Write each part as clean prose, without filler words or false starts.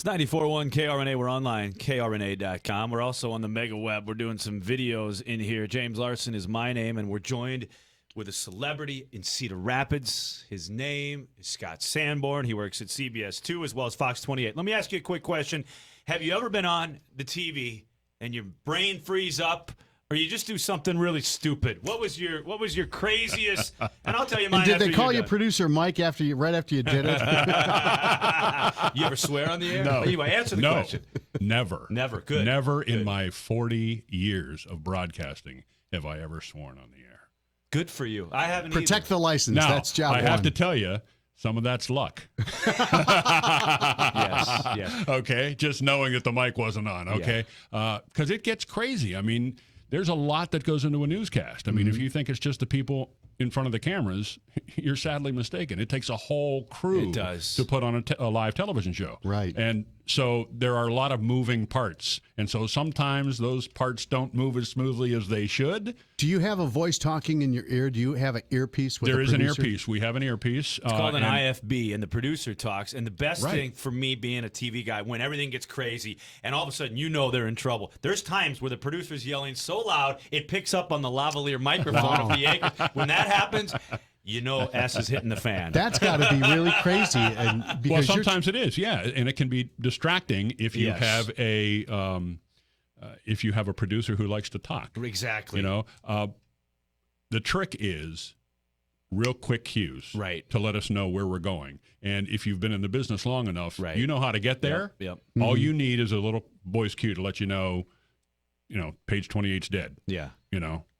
It's 94.1 KRNA. We're online, krna.com. We're also on the mega web. We're doing some videos in here. James Larson is my name, and we're joined with a celebrity in Cedar Rapids. His name is Scott Sanborn. He works at CBS 2 as well as Fox 28. Let me ask you a quick question. Have you ever been on the TV and your brain freeze up, or you just do something really stupid? What was your craziest? And I'll tell you mine. And did they call you done. producer Mike right after you did it? You ever swear on the air? No. Anyway, answer the question. Never. Never. Good. Never Good. in my 40 years of broadcasting have I ever sworn on the air. Good for you. I haven't Protect either. the license. Now, That's job I one. have to tell you, some of that's luck. Yes. Okay, just knowing that the mic wasn't on. Okay, because it gets crazy. I mean, there's a lot that goes into a newscast. I mean, if you think it's just the people in front of the cameras, you're sadly mistaken. It takes a whole crew It does. to put on a live television show. Right. And so there are a lot of moving parts. And so sometimes those parts don't move as smoothly as they should. Do you have a voice talking in your ear? Do you have an earpiece with There a is an producer? earpiece. We have an earpiece. It's called an IFB, and the producer talks. And the best Right. thing for me being a TV guy, when everything gets crazy and all of a sudden you know they're in trouble, there's times where the producer's yelling so loud it picks up on the lavalier microphone of the acre. When that happens, you know S is hitting the fan. That's got to be really crazy. And Well, because sometimes it is, yeah, and it can be distracting if you Yes. have a producer who likes to talk. Exactly. You know, the trick is real quick cues, Right. to let us know where we're going. And if you've been in the business long enough, Right. you know how to get there. Yep. All you need is a little voice cue to let you know, page 28's dead. Yeah.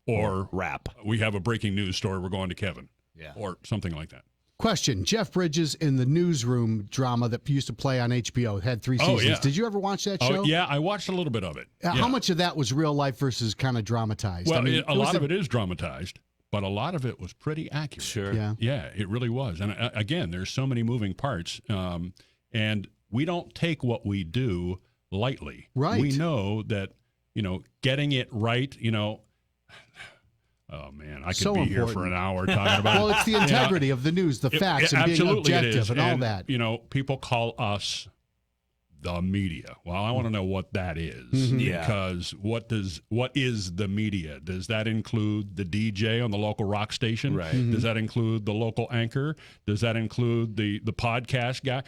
Or Rap. we have a breaking news story. We're going to Kevin. Yeah. Or something like that. Question: Jeff Bridges in the Newsroom drama that used to play on HBO had 3 seasons. yeah. Did you ever watch that show? Oh, yeah, I watched a little bit of it. How Yeah. much of that was real life versus kind of dramatized? Well, I mean, a lot of it is dramatized, but a lot of it was pretty accurate. Sure. Yeah. Yeah, it really was. And again, there's so many moving parts, and we don't take what we do lightly. Right. We know that, getting it right, oh, man, I could So be here for important. an hour talking about well, it's the integrity of the news, the facts, and being absolutely it objective is. and all that. People call us the media. Well, I want to know what that is, Yeah. because what is the media? Does that include the DJ on the local rock station? Right. Does that include the local anchor? Does that include the podcast guy?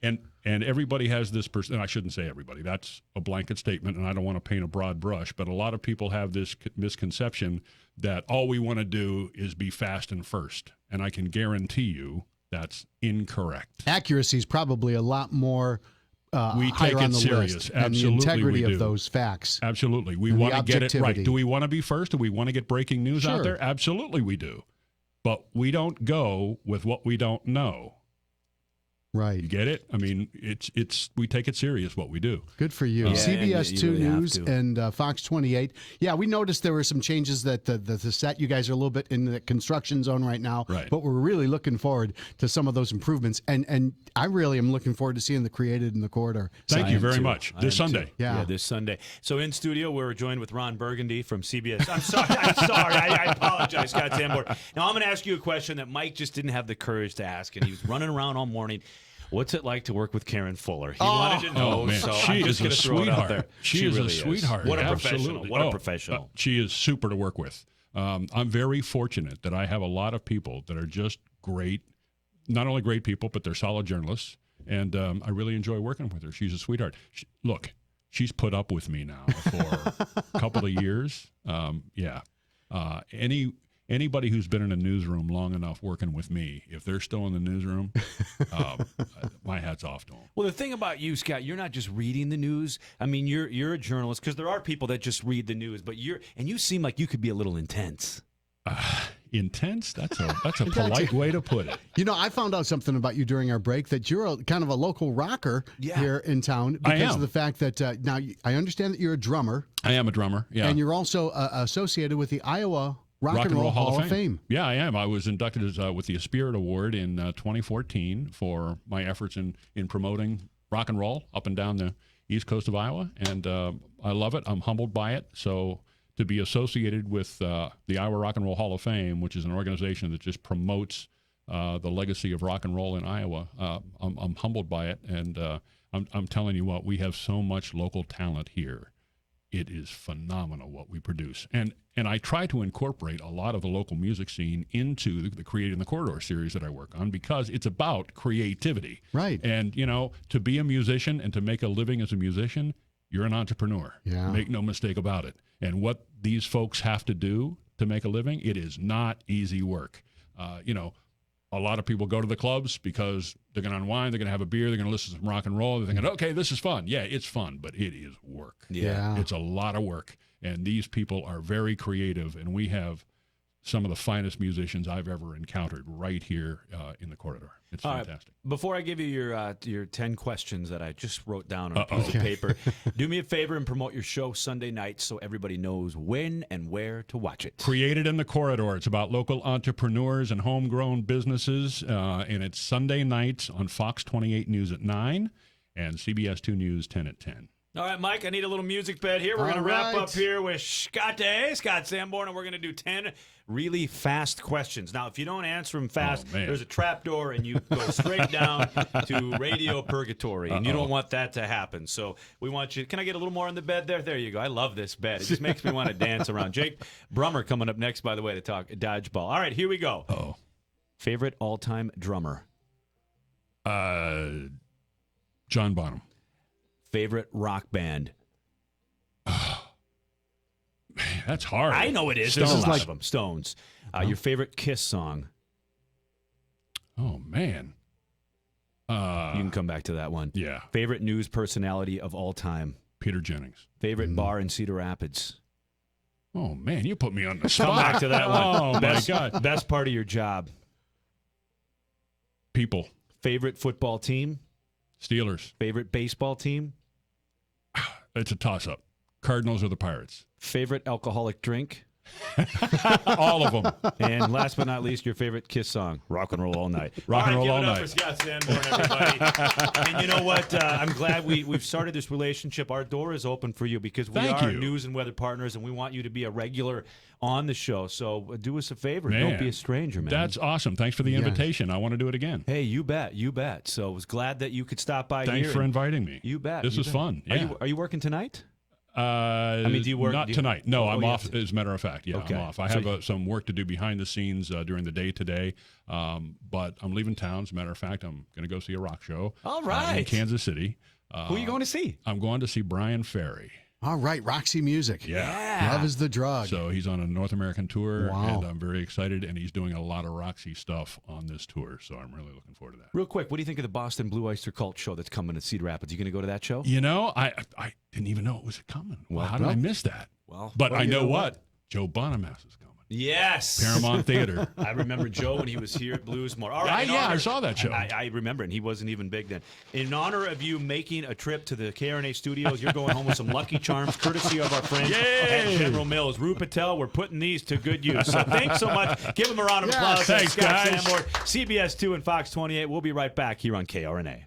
And everybody has this person. And I shouldn't say everybody. That's a blanket statement, and I don't want to paint a broad brush. But a lot of people have this misconception that all we want to do is be fast and first, and I can guarantee you that's incorrect. Accuracy is probably a lot more We higher take on it the serious. list. Absolutely, and the integrity we do. of those facts. Absolutely. We And the want to get it right. objectivity. Do we want to be first? Do we want to get breaking news Sure. out there? Absolutely we do. But we don't go with what we don't know. Right. You get it? I mean, it's we take it serious what we do. Good for you. Yeah, CBS and 2 you really have News to. and Fox 28. Yeah, we noticed there were some changes that the set, you guys are a little bit in the construction zone right now. Right. But we're really looking forward to some of those improvements. And I really am looking forward to seeing the Created in the Corridor. Thank you am very too. much. I This am Sunday. too. Yeah. This Sunday. So in studio, we're joined with Ron Burgundy from CBS. I'm sorry. I apologize, Scott Sanborn. Now, I'm going to ask you a question that Mike just didn't have the courage to ask, and he was running around all morning. What's it like to work with Karen Fuller? He wanted to know, man. so She I'm just is going a to throw it out there. sweetheart. She is a really sweetheart. What a Absolutely. professional. What a professional. She is super to work with. I'm very fortunate that I have a lot of people that are just great, not only great people, but they're solid journalists. And I really enjoy working with her. She's a sweetheart. Look, she's put up with me now for a couple of years. Anybody who's been in a newsroom long enough working with me, if they're still in the newsroom, my hat's off to them. Well, the thing about you, Scott, you're not just reading the news. I mean, you're a journalist, because there are people that just read the news, but you seem like you could be a little intense. Intense? That's a polite way to put it. You know, I found out something about you during our break, that you're kind of a local rocker here in town because of the fact that now I understand that you're a drummer. I am a drummer, yeah. And you're also associated with the Iowa Rock and Roll Hall of Fame. Yeah, I am. I was inducted with the Spirit Award in 2014 for my efforts in promoting rock and roll up and down the east coast of Iowa, and I love it. I'm humbled by it. So to be associated with the Iowa Rock and Roll Hall of Fame, which is an organization that just promotes the legacy of rock and roll in Iowa. I'm humbled by it, and I'm telling you what, we have so much local talent here. It is phenomenal what we produce. And I try to incorporate a lot of the local music scene into the Creating the Corridor series that I work on, because it's about creativity. Right. And, to be a musician and to make a living as a musician, you're an entrepreneur. Yeah. Make no mistake about it. And what these folks have to do to make a living, it is not easy work. A lot of people go to the clubs because they're going to unwind, they're going to have a beer, they're going to listen to some rock and roll. They're thinking, okay, this is fun. Yeah, it's fun, but it is work. Yeah. It's a lot of work. And these people are very creative, and we have some of the finest musicians I've ever encountered right here in the corridor. It's fantastic. Before I give you your 10 questions that I just wrote down on a piece of paper, do me a favor and promote your show Sunday nights so everybody knows when and where to watch it. Created in the Corridor. It's about local entrepreneurs and homegrown businesses, and it's Sunday nights on Fox 28 News at 9 and CBS 2 News 10 at 10. All right, Mike, I need a little music bed here. We're going to wrap up here with Scott Sanborn, and we're going to do 10 really fast questions. Now, if you don't answer them fast, there's a trap door, and you go straight down to radio purgatory, and you don't want that to happen. So we want you – can I get a little more on the bed there? There you go. I love this bed. It just makes me want to dance around. Jake Brummer coming up next, by the way, to talk dodgeball. All right, here we go. Favorite all-time drummer? John Bonham. Favorite rock band? That's hard. I know it is. There's a lot of them. Stones. Your favorite Kiss song? Oh, man. You can come back to that one. Yeah. Favorite news personality of all time? Peter Jennings. Favorite bar in Cedar Rapids? Oh, man, you put me on the spot. Come back to that one. Oh, my God. Best part of your job? People. Favorite football team? Steelers. Favorite baseball team? It's a toss-up. Cardinals or the Pirates. Favorite alcoholic drink? All of them. And last but not least, your favorite Kiss song? Rock and Roll All Night. Rock and Roll All Night. Night. For Scott Sanborn, everybody. And you know what? I'm glad we've started this relationship. Our door is open for you because we are news and weather partners, and we want you to be a regular on the show. So do us a favor. Man, don't be a stranger, man. That's awesome. Thanks for the invitation. I want to do it again. Hey, you bet. You bet. So I was glad that you could stop by here. Thanks for inviting me. You bet. This was fun. Yeah. Are you working tonight? Do you work? Not tonight. No, I'm off. Yes. As a matter of fact, yeah, Okay. I'm off. I have some work to do behind the scenes during the day today, but I'm leaving town. As a matter of fact, I'm going to go see a rock show. All right. In Kansas City. Who are you going to see? I'm going to see Brian Ferry. All right, Roxy Music. Yeah. Love is the drug. So he's on a North American tour, Wow. and I'm very excited, and he's doing a lot of Roxy stuff on this tour, so I'm really looking forward to that. Real quick, what do you think of the Boston Blue Oyster Cult show that's coming to Cedar Rapids? You going to go to that show? I didn't even know it was coming. Well, how did I miss that? But I know what? Joe Bonamassa is coming. Yes. Paramount Theater. I remember Joe when he was here at Bluesmore. All right, I saw that show. I remember, and he wasn't even big then. In honor of you making a trip to the KRNA studios, you're going home with some Lucky Charms, courtesy of our friends at General Mills. Rue Patel, we're putting these to good use. So thanks so much. Give him a round of applause. Thanks, Scott guys. Sanborn, CBS 2 and Fox 28. We'll be right back here on KRNA.